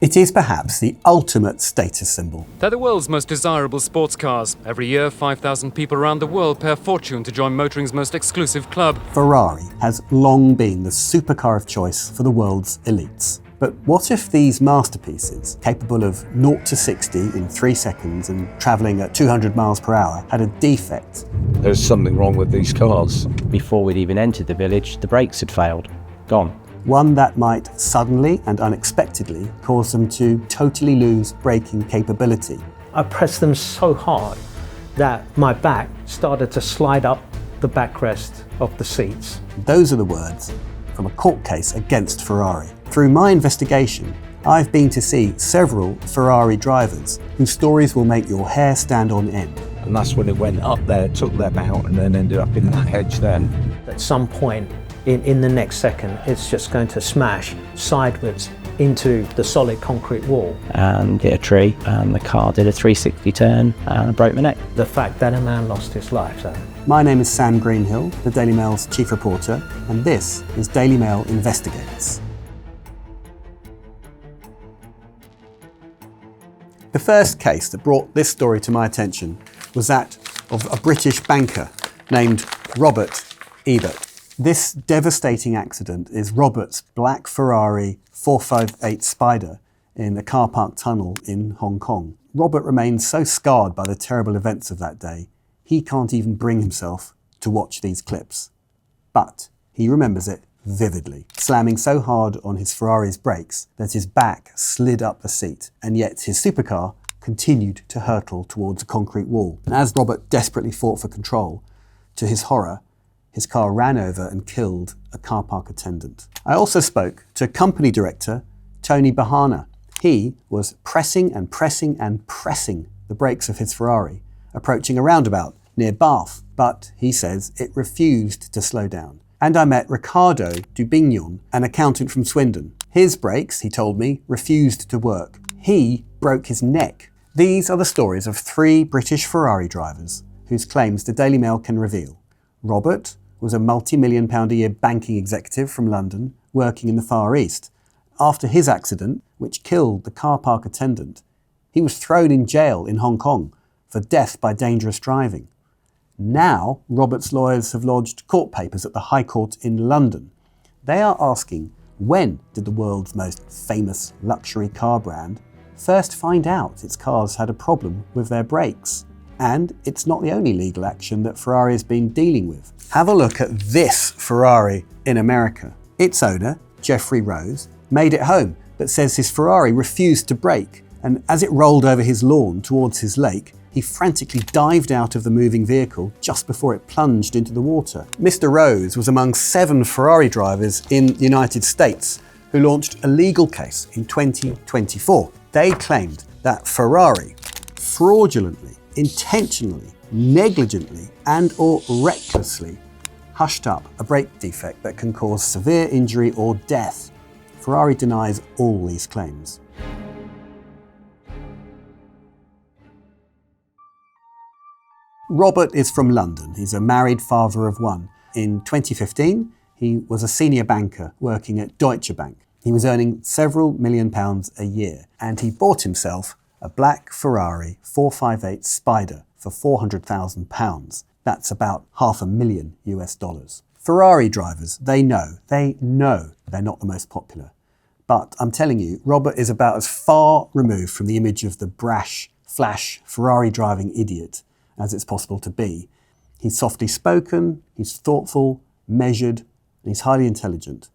It is perhaps the ultimate status symbol. They're the world's most desirable sports cars. Every year, 5,000 people around the world pay a fortune to join motoring's most exclusive club. Ferrari has long been the supercar of choice for the world's elites. But what if these masterpieces, capable of 0 to 60 in 3 seconds and travelling at 200 miles per hour, had a defect? There's something wrong with these cars. Before we'd even entered the village, the brakes had failed. Gone. One that might suddenly and unexpectedly cause them to totally lose braking capability. I pressed them so hard that my back started to slide up the backrest of the seats. Those are the words from a court case against Ferrari. Through my investigation, I've been to see several Ferrari drivers whose stories will make your hair stand on end. And that's when it went up there, took them out, and then ended up in that hedge then. At some point in the next second, it's just going to smash sideways into the solid concrete wall. And hit a tree, and the car did a 360 turn, and I broke my neck. The fact that a man lost his life. My name is Sam Greenhill, the Daily Mail's chief reporter, and this is Daily Mail Investigates. The first case that brought this story to my attention was that of a British banker named Robert Ebert. This devastating accident is Robert's black Ferrari 458 Spider in a car park tunnel in Hong Kong. Robert remains so scarred by the terrible events of that day, he can't even bring himself to watch these clips. But he remembers it vividly, slamming so hard on his Ferrari's brakes that his back slid up the seat, and yet his supercar continued to hurtle towards a concrete wall. And as Robert desperately fought for control, to his horror, his car ran over and killed a car park attendant. I also spoke to company director Tony Bahana. He was pressing and pressing and pressing the brakes of his Ferrari, approaching a roundabout near Bath, but he says it refused to slow down. And I met Ricardo Dubignon, an accountant from Swindon. His brakes, he told me, refused to work. He broke his neck. These are the stories of 3 British Ferrari drivers whose claims the Daily Mail can reveal. Robert was a multi-million-pound-a-year banking executive from London working in the Far East. After his accident, which killed the car park attendant, he was thrown in jail in Hong Kong for death by dangerous driving. Now, Robert's lawyers have lodged court papers at the High Court in London. They are asking, when did the world's most famous luxury car brand first find out its cars had a problem with their brakes? And it's not the only legal action that Ferrari has been dealing with. Have a look at this Ferrari in America. Its owner, Jeffrey Rose, made it home, but says his Ferrari refused to brake, and as it rolled over his lawn towards his lake, he frantically dived out of the moving vehicle just before it plunged into the water. Mr. Rose was among 7 Ferrari drivers in the United States who launched a legal case in 2024. They claimed that Ferrari fraudulently, intentionally, negligently and or recklessly hushed up a brake defect that can cause severe injury or death. Ferrari denies all these claims. Robert is from London. He's a married father of 1. In 2015, he was a senior banker working at Deutsche Bank. He was earning several million pounds a year, and he bought himself a black Ferrari 458 Spider for £400,000. That's about $500,000 US. Ferrari drivers, they know they're not the most popular. But I'm telling you, Robert is about as far removed from the image of the brash, flash, Ferrari driving idiot as it's possible to be. He's softly spoken, he's thoughtful, measured, and he's highly intelligent.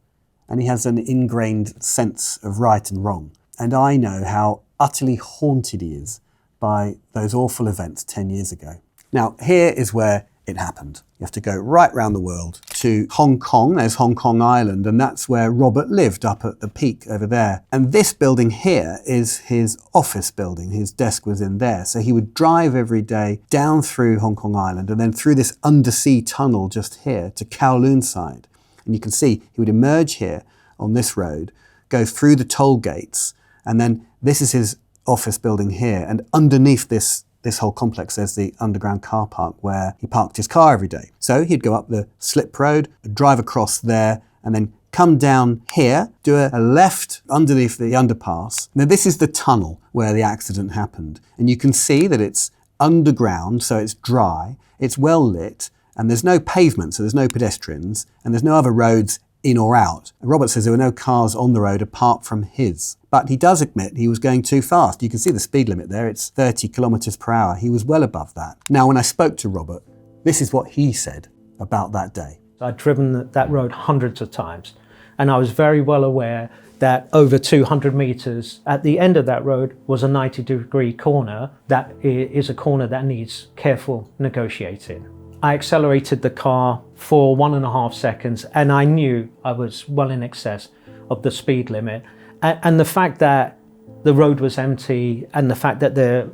And he has an ingrained sense of right and wrong. And I know how utterly haunted he is by those awful events 10 years ago. Now, here is where it happened. You have to go right round the world to Hong Kong. There's Hong Kong Island, and that's where Robert lived, up at the peak over there. And this building here is his office building. His desk was in there. So he would drive every day down through Hong Kong Island and then through this undersea tunnel just here to Kowloon side. And you can see he would emerge here on this road, go through the toll gates, and then this is his office building here. And underneath this whole complex, there's the underground car park where he parked his car every day. So he'd go up the slip road, drive across there, and then come down here, do a left underneath the underpass. Now this is the tunnel where the accident happened. And you can see that it's underground, so it's dry, it's well lit, and there's no pavement, so there's no pedestrians, and there's no other roads in or out. And Robert says there were no cars on the road apart from his. But he does admit he was going too fast. You can see the speed limit there, it's 30 kilometres per hour. He was well above that. Now, when I spoke to Robert, this is what he said about that day. I'd driven that road hundreds of times, and I was very well aware that over 200 metres at the end of that road was a 90-degree corner. That is a corner that needs careful negotiating. I accelerated the car for 1.5 seconds, and I knew I was well in excess of the speed limit. And the fact that the road was empty, and the fact that there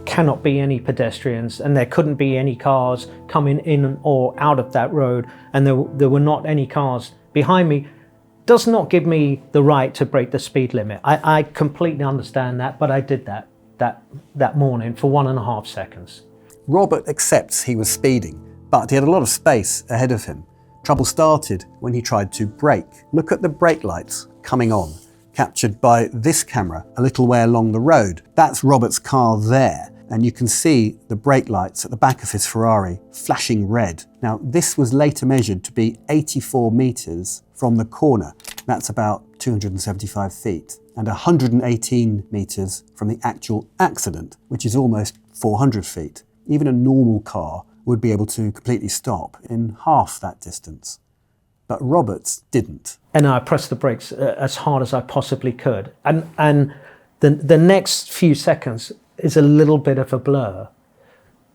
cannot be any pedestrians, and there couldn't be any cars coming in or out of that road, and there were not any cars behind me, does not give me the right to break the speed limit. I completely understand that, but I did that morning for 1.5 seconds. Robert accepts he was speeding, but he had a lot of space ahead of him. Trouble started when he tried to brake. Look at the brake lights coming on, captured by this camera a little way along the road. That's Robert's car there, and you can see the brake lights at the back of his Ferrari flashing red. Now, this was later measured to be 84 metres from the corner. That's about 275 feet, and 118 metres from the actual accident, which is almost 400 feet. Even a normal car would be able to completely stop in half that distance. But Robert's didn't. And I pressed the brakes as hard as I possibly could. And the next few seconds is a little bit of a blur.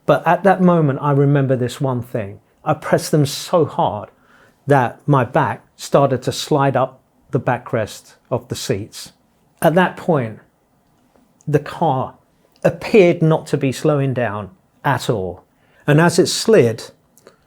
But at that moment, I remember this one thing. I pressed them so hard that my back started to slide up the backrest of the seats. At that point, the car appeared not to be slowing down at all. And as it slid,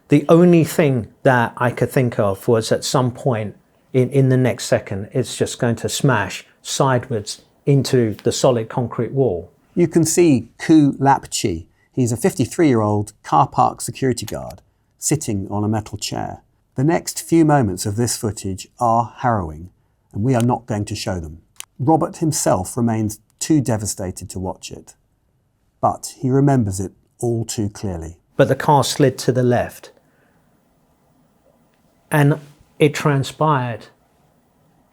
the only thing that I could think of was at some point in the next second, it's just going to smash sideways into the solid concrete wall. You can see Ku Lapchi. He's a 53-year-old car park security guard sitting on a metal chair. The next few moments of this footage are harrowing, and we are not going to show them. Robert himself remains too devastated to watch it, but he remembers it all too clearly. But the car slid to the left, and it transpired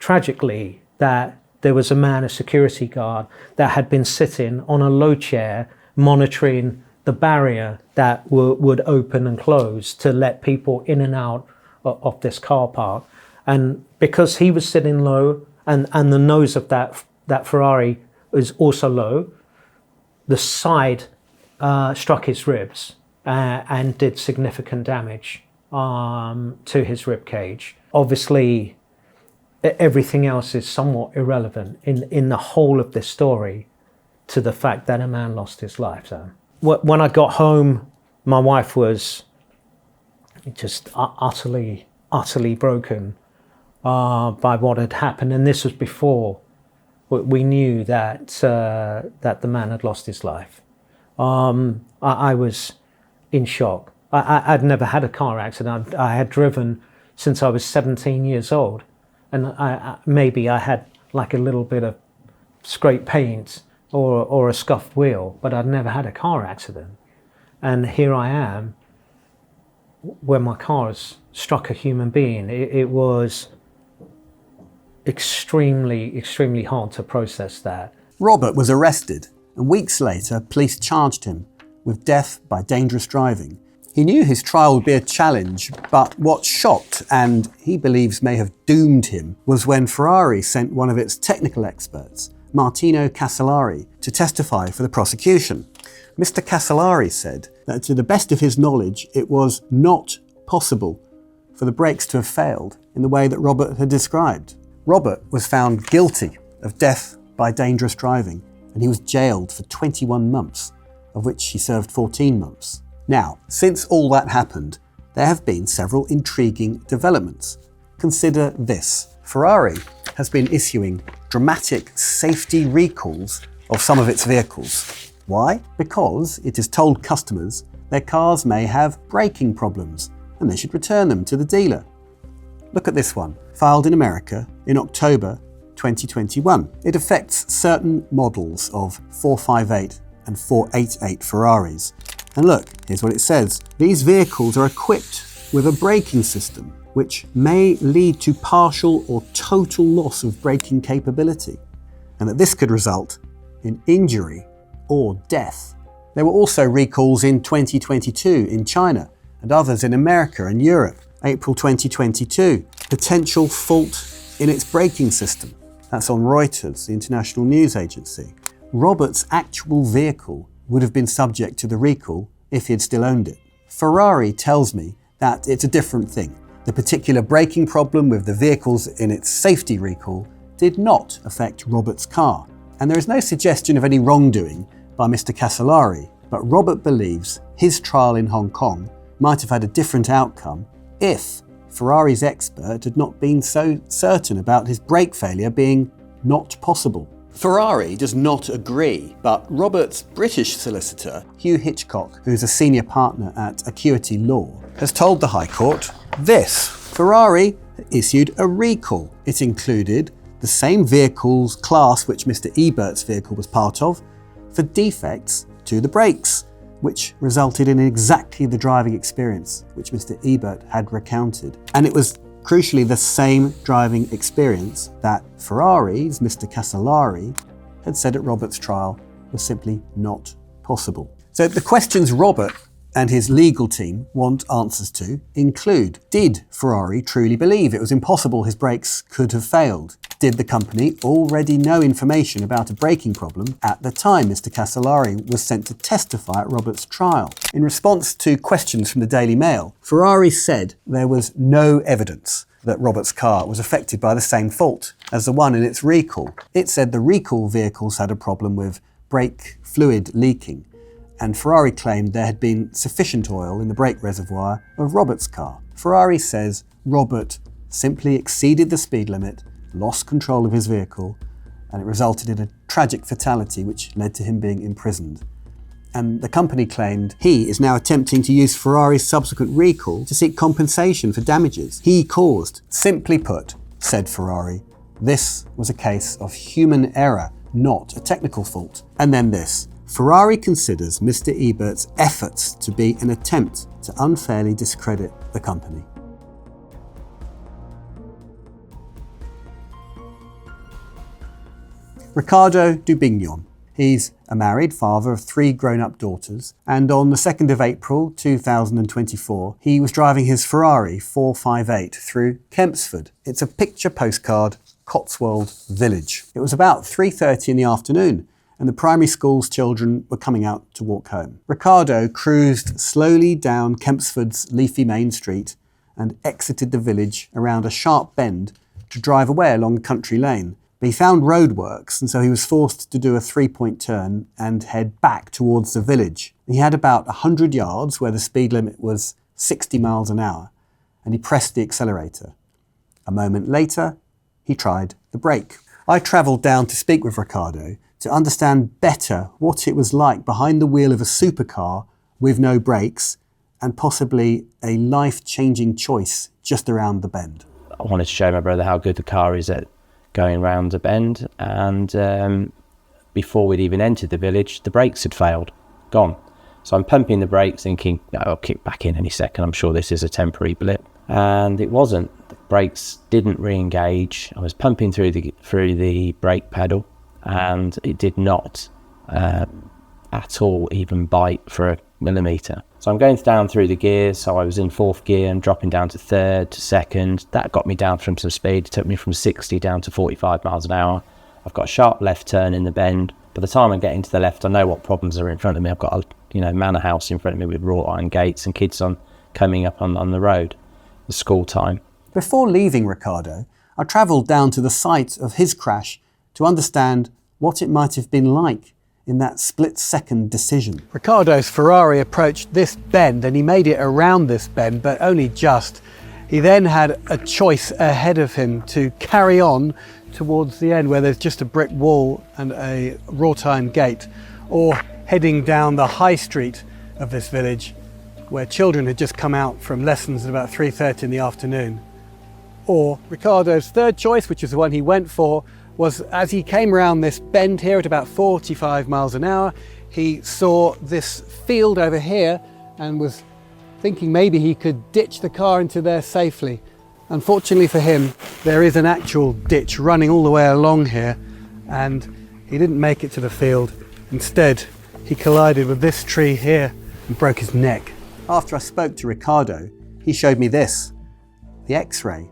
tragically that there was a man, a security guard, that had been sitting on a low chair monitoring the barrier that would open and close to let people in and out of this car park. And because he was sitting low, and the nose of that Ferrari is also low, the side struck his ribs and did significant damage to his rib cage. Obviously, everything else is somewhat irrelevant in the whole of this story to the fact that a man lost his life. So, when I got home, my wife was just utterly broken by what had happened, and this was before we knew that the man had lost his life. I was in shock. I'd never had a car accident. I had driven since I was 17 years old, and maybe I had like a little bit of scraped paint or a scuffed wheel, but I'd never had a car accident. And here I am, when my car has struck a human being. It was extremely hard to process that. Robert was arrested, and weeks later, police charged him with death by dangerous driving. He knew his trial would be a challenge, but what shocked, and he believes may have doomed him, was when Ferrari sent one of its technical experts, Martino Casellari, to testify for the prosecution. Mr. Casellari said that to the best of his knowledge, it was not possible for the brakes to have failed in the way that Robert had described. Robert was found guilty of death by dangerous driving, and he was jailed for 21 months, of which he served 14 months. Now, since all that happened, there have been several intriguing developments. Consider this. Ferrari has been issuing dramatic safety recalls of some of its vehicles. Why? Because it has told customers their cars may have braking problems and they should return them to the dealer. Look at this one, filed in America in October 2021. It affects certain models of 458 and 488 Ferraris. And look, here's what it says. These vehicles are equipped with a braking system which may lead to partial or total loss of braking capability, and that this could result in injury or death. There were also recalls in 2022 in China and others in America and Europe. April 2022, potential fault in its braking system. That's on Reuters, the international news agency. Robert's actual vehicle would have been subject to the recall if he had still owned it. Ferrari tells me that it's a different thing. The particular braking problem with the vehicles in its safety recall did not affect Robert's car. And there is no suggestion of any wrongdoing by Mr. Casellari, but Robert believes his trial in Hong Kong might have had a different outcome if Ferrari's expert had not been so certain about his brake failure being not possible. Ferrari does not agree, but Robert's British solicitor, Hugh Hitchcock, who's a senior partner at Acuity Law, has told the High Court this. Ferrari issued a recall. It included the same vehicle's class which Mr. Ebert's vehicle was part of for defects to the brakes, which resulted in exactly the driving experience which Mr. Ebert had recounted. And it was crucially the same driving experience that Ferrari's Mr. Casellari had said at Robert's trial was simply not possible. So the questions Robert and his legal team want answers to include: did Ferrari truly believe it was impossible his brakes could have failed? Did the company already know information about a braking problem at the time Mr. Casellari was sent to testify at Robert's trial? In response to questions from the Daily Mail, Ferrari said there was no evidence that Robert's car was affected by the same fault as the one in its recall. It said the recall vehicles had a problem with brake fluid leaking, and Ferrari claimed there had been sufficient oil in the brake reservoir of Robert's car. Ferrari says Robert simply exceeded the speed limit, lost control of his vehicle, and it resulted in a tragic fatality which led to him being imprisoned. And the company claimed he is now attempting to use Ferrari's subsequent recall to seek compensation for damages he caused. Simply put, said Ferrari, this was a case of human error, not a technical fault. And then this. Ferrari considers Mr. Ebert's efforts to be an attempt to unfairly discredit the company. Ricardo Dubignon. He's a married father of 3 grown-up daughters, and on the 2nd of April 2024, he was driving his Ferrari 458 through Kempsford. It's a picture postcard, Cotswold Village. It was about 3:30 in the afternoon, and the primary school's children were coming out to walk home. Ricardo cruised slowly down Kempsford's leafy main street and exited the village around a sharp bend to drive away along a country lane. But he found roadworks, and so he was forced to do a 3-point turn and head back towards the village. He had about 100 yards where the speed limit was 60 miles an hour, and he pressed the accelerator. A moment later, he tried the brake. I travelled down to speak with Ricardo to understand better what it was like behind the wheel of a supercar with no brakes and possibly a life-changing choice just around the bend. I wanted to show my brother how good the car is at going round a bend, and before we'd even entered the village, the brakes had failed, gone. So I'm pumping the brakes thinking, no, I'll kick back in any second, I'm sure this is a temporary blip. And it wasn't. The brakes didn't re-engage. I was pumping through the brake pedal, and it did not at all even bite for a millimetre. So I'm going down through the gears, so I was in 4th gear and dropping down to 3rd to 2nd. That got me down from some speed. It took me from 60 down to 45 miles an hour. I've got a sharp left turn in the bend. By the time I'm getting to the left, I know what problems are in front of me. I've got a manor house in front of me with wrought iron gates and kids coming up on the road. The school time. Before leaving Ricardo, I travelled down to the site of his crash to understand what it might have been like in that split-second decision. Ricardo's Ferrari approached this bend and he made it around this bend, but only just. He then had a choice ahead of him to carry on towards the end where there's just a brick wall and a wrought iron gate, or heading down the high street of this village where children had just come out from lessons at about 3:30 in the afternoon. Or Riccardo's third choice, which is the one he went for, was as he came around this bend here at about 45 miles an hour, he saw this field over here and was thinking maybe he could ditch the car into there safely. Unfortunately for him, there is an actual ditch running all the way along here, and he didn't make it to the field. Instead, he collided with this tree here and broke his neck. After I spoke to Riccardo, he showed me this, the X-ray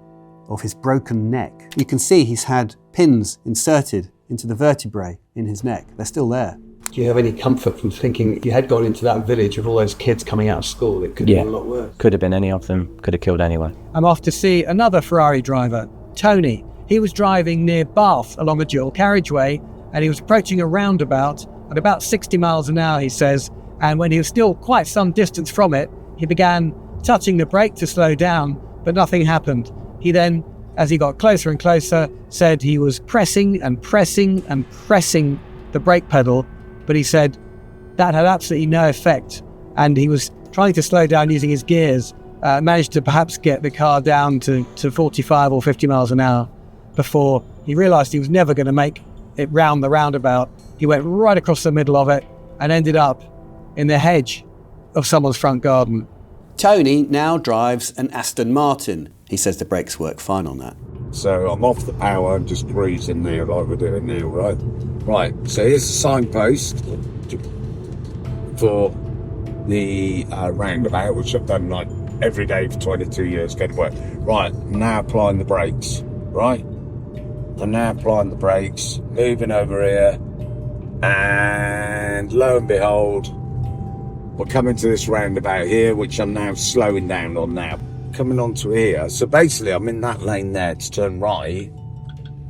of his broken neck. You can see he's had pins inserted into the vertebrae in his neck. They're still there. Do you have any comfort from thinking if you had gone into that village with all those kids coming out of school, it could have been a lot worse? Could have been any of them, could have killed anyone. I'm off to see another Ferrari driver, Tony. He was driving near Bath along a dual carriageway, and he was approaching a roundabout at about 60 miles an hour, he says, and when he was still quite some distance from it, he began touching the brake to slow down, but nothing happened. He then, as he got closer and closer, said he was pressing and pressing and pressing the brake pedal, but he said that had absolutely no effect, and he was trying to slow down using his gears, managed to perhaps get the car down to 45 or 50 miles an hour before he realised he was never going to make it round the roundabout. He went right across the middle of it and ended up in the hedge of someone's front garden. Tony now drives an Aston Martin. He says the brakes work fine on that. So I'm off the power and just cruising there like we're doing now, right? Right, so here's the signpost for the roundabout, which I've done like every day for 22 years, go to work. Right, I'm now applying the brakes, right? I'm now applying the brakes, moving over here, and lo and behold, we're coming to this roundabout here, which I'm now slowing down on now. Coming onto here, so basically I'm in that lane there to turn right,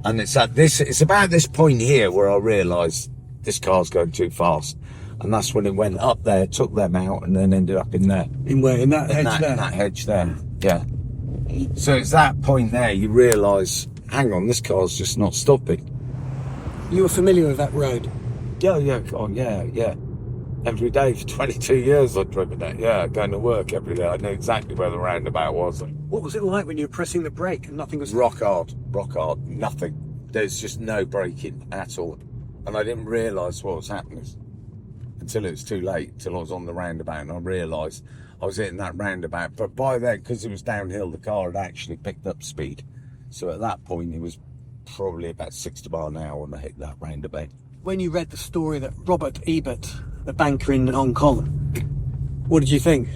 and it's about this point here where I realised this car's going too fast, and that's when it went up there, took them out, and then ended up in there. In where? In that hedge there? In that hedge there, yeah. So it's that point there you realise, hang on, this car's just not stopping. You were familiar with that road? Yeah. Every day for 22 years I'd driven it, going to work every day. I knew exactly where the roundabout was. What was it like when you were pressing the brake and nothing was... Rock hard, nothing. There's just no braking at all. And I didn't realise what was happening until it was too late, till I was on the roundabout, and I realised I was hitting that roundabout. But by then, because it was downhill, the car had actually picked up speed. So at that point, it was probably about 60 miles an hour when I hit that roundabout. When you read the story that Robert Ebert, the banker in Hong Kong, what did you think?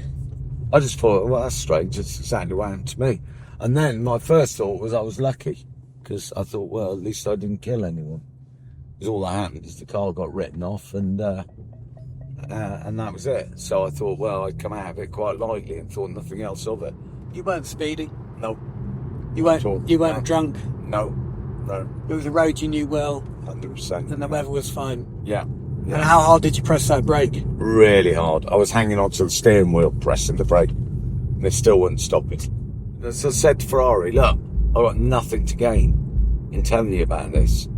I just thought, well, that's strange. That's exactly what happened to me. And then my first thought was I was lucky, because I thought, well, at least I didn't kill anyone. Because all that happened is the car got written off, and that was it. So I thought, well, I'd come out of it quite lightly and thought nothing else of it. You weren't speeding? No. You weren't drunk? No. It was a road you knew well? 100%. And the weather was fine? Yeah. And how hard did you press that brake? Really hard. I was hanging onto the steering wheel, pressing the brake, and it still wouldn't stop it. As I said to Ferrari, look, I've got nothing to gain in telling you about this.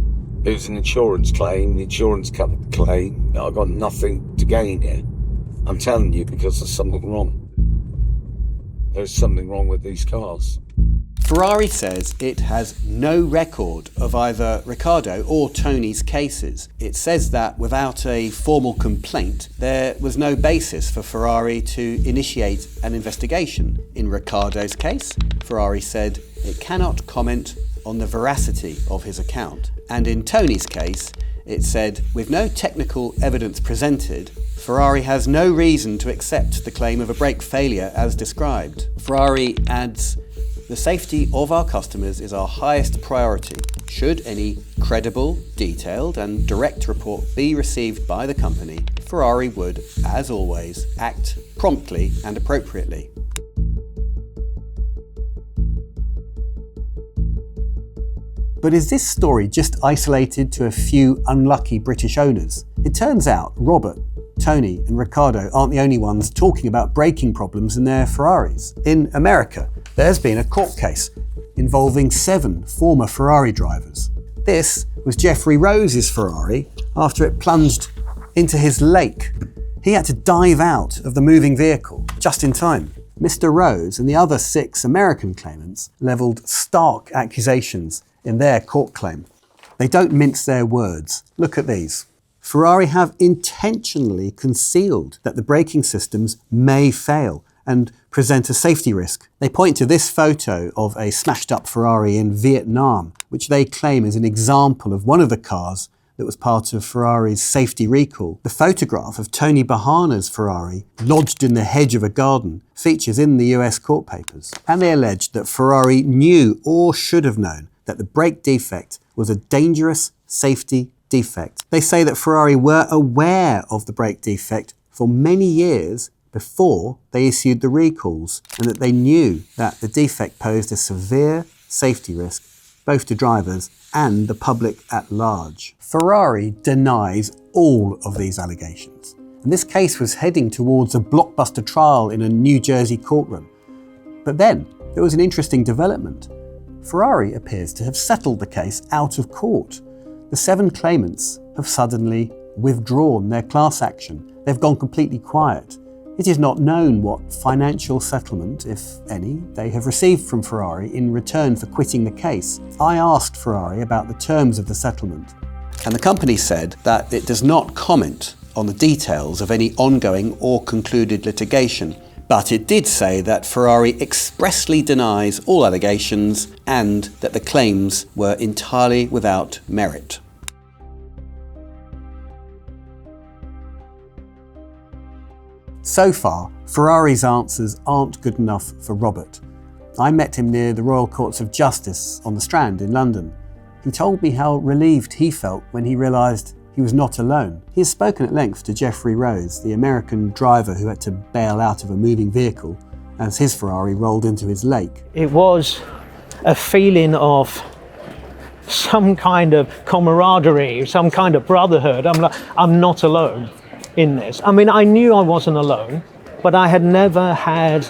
It was an insurance claim, the insurance covered the claim. I've got nothing to gain here. I'm telling you because there's something wrong. There's something wrong with these cars. Ferrari says it has no record of either Riccardo or Tony's cases. It says that without a formal complaint, there was no basis for Ferrari to initiate an investigation. In Riccardo's case, Ferrari said it cannot comment on the veracity of his account. And in Tony's case, it said, with no technical evidence presented, Ferrari has no reason to accept the claim of a brake failure as described. Ferrari adds, the safety of our customers is our highest priority. Should any credible, detailed and direct report be received by the company, Ferrari would, as always, act promptly and appropriately. But is this story just isolated to a few unlucky British owners? It turns out Robert, Tony and Riccardo aren't the only ones talking about braking problems in their Ferraris. In America, there's been a court case involving 7 former Ferrari drivers. This was Jeffrey Rose's Ferrari after it plunged into his lake. He had to dive out of the moving vehicle just in time. Mr. Rose and the other 6 American claimants levelled stark accusations in their court claim. They don't mince their words. Look at these. Ferrari have intentionally concealed that the braking systems may fail and present a safety risk. They point to this photo of a smashed up Ferrari in Vietnam, which they claim is an example of one of the cars that was part of Ferrari's safety recall. The photograph of Tony Bahana's Ferrari, lodged in the hedge of a garden, features in the US court papers. And they alleged that Ferrari knew or should have known that the brake defect was a dangerous safety defect. They say that Ferrari were aware of the brake defect for many years before they issued the recalls, and that they knew that the defect posed a severe safety risk both to drivers and the public at large. Ferrari denies all of these allegations, and this case was heading towards a blockbuster trial in a New Jersey courtroom. But then there was an interesting development. Ferrari appears to have settled the case out of court. The 7 claimants have suddenly withdrawn their class action. They've gone completely quiet. It is not known what financial settlement, if any, they have received from Ferrari in return for quitting the case. I asked Ferrari about the terms of the settlement, and the company said that it does not comment on the details of any ongoing or concluded litigation, but it did say that Ferrari expressly denies all allegations and that the claims were entirely without merit. So far, Ferrari's answers aren't good enough for Robert. I met him near the Royal Courts of Justice on the Strand in London. He told me how relieved he felt when he realised he was not alone. He has spoken at length to Jeffrey Rose, the American driver who had to bail out of a moving vehicle as his Ferrari rolled into his lake. It was a feeling of some kind of camaraderie, some kind of brotherhood. I'm not alone in this. I mean, I knew I wasn't alone, but I had never had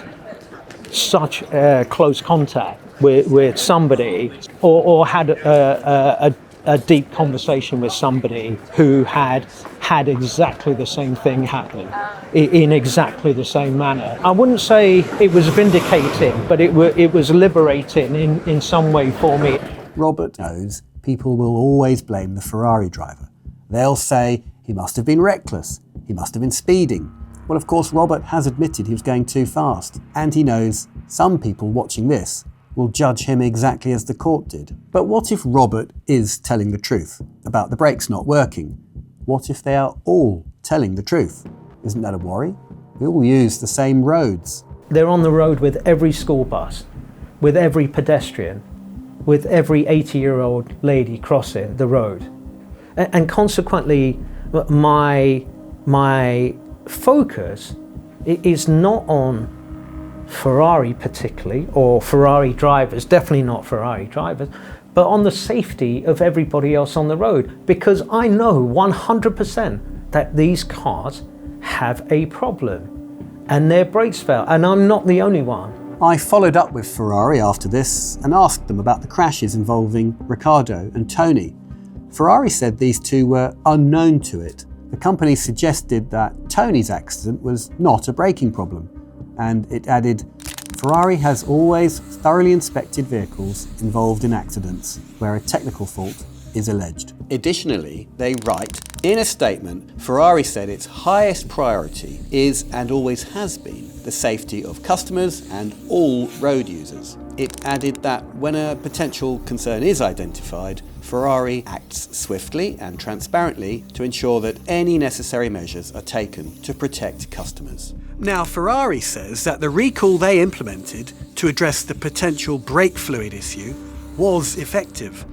such close contact with somebody or had a deep conversation with somebody who had exactly the same thing happen in exactly the same manner. I wouldn't say it was vindicating, but it was liberating in some way for me. Robert knows people will always blame the Ferrari driver. They'll say he must have been reckless, he must have been speeding. Well, of course, Robert has admitted he was going too fast, and he knows some people watching this will judge him exactly as the court did. But what if Robert is telling the truth about the brakes not working? What if they are all telling the truth? Isn't that a worry? We all use the same roads. They're on the road with every school bus, with every pedestrian, with every 80-year-old lady crossing the road. And consequently, my focus is not on Ferrari particularly, or Ferrari drivers, definitely not Ferrari drivers, but on the safety of everybody else on the road, because I know 100% that these cars have a problem and their brakes fail, and I'm not the only one. I followed up with Ferrari after this and asked them about the crashes involving Riccardo and Tony. Ferrari said these two were unknown to it. The company suggested that Tony's accident was not a braking problem, and it added, Ferrari has always thoroughly inspected vehicles involved in accidents where a technical fault is alleged. Additionally, they write, in a statement, Ferrari said its highest priority is and always has been the safety of customers and all road users. It added that when a potential concern is identified, Ferrari acts swiftly and transparently to ensure that any necessary measures are taken to protect customers. Now, Ferrari says that the recall they implemented to address the potential brake fluid issue was effective.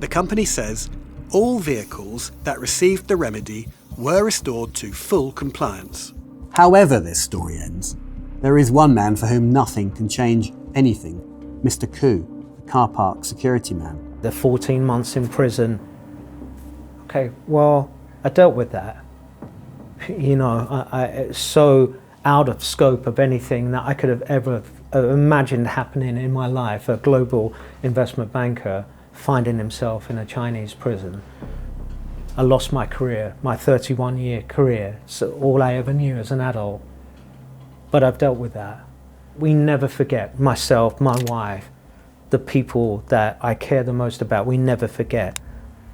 The company says all vehicles that received the remedy were restored to full compliance. However this story ends, there is one man for whom nothing can change anything, Mr. Koo, the car park security man. The 14 months in prison. Okay, well, I dealt with that. You know, it's so out of scope of anything that I could have ever imagined happening in my life. A global investment banker finding himself in a Chinese prison. I lost my career, my 31-year career, so all I ever knew as an adult. But I've dealt with that. We never forget, myself, my wife, the people that I care the most about, we never forget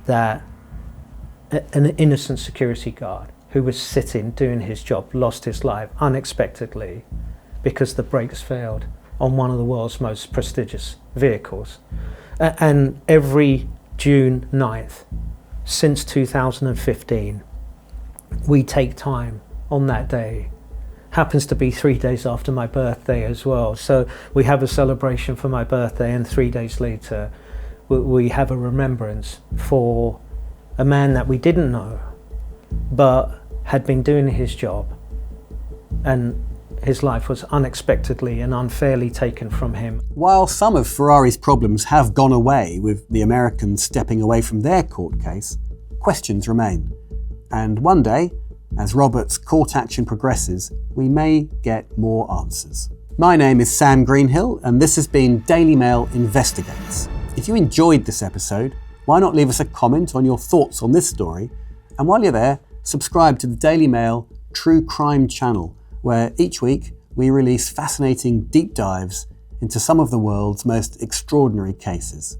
that an innocent security guard who was sitting doing his job lost his life unexpectedly because the brakes failed on one of the world's most prestigious vehicles. And every June 9th since 2015, we take time on that day. Happens to be 3 days after my birthday as well. So we have a celebration for my birthday, and 3 days later, we have a remembrance for a man that we didn't know, but had been doing his job, and his life was unexpectedly and unfairly taken from him. While some of Ferrari's problems have gone away with the Americans stepping away from their court case, questions remain. And one day, as Robert's court action progresses, we may get more answers. My name is Sam Greenhill, and this has been Daily Mail Investigates. If you enjoyed this episode, why not leave us a comment on your thoughts on this story? And while you're there, subscribe to the Daily Mail True Crime channel, where each week we release fascinating deep dives into some of the world's most extraordinary cases.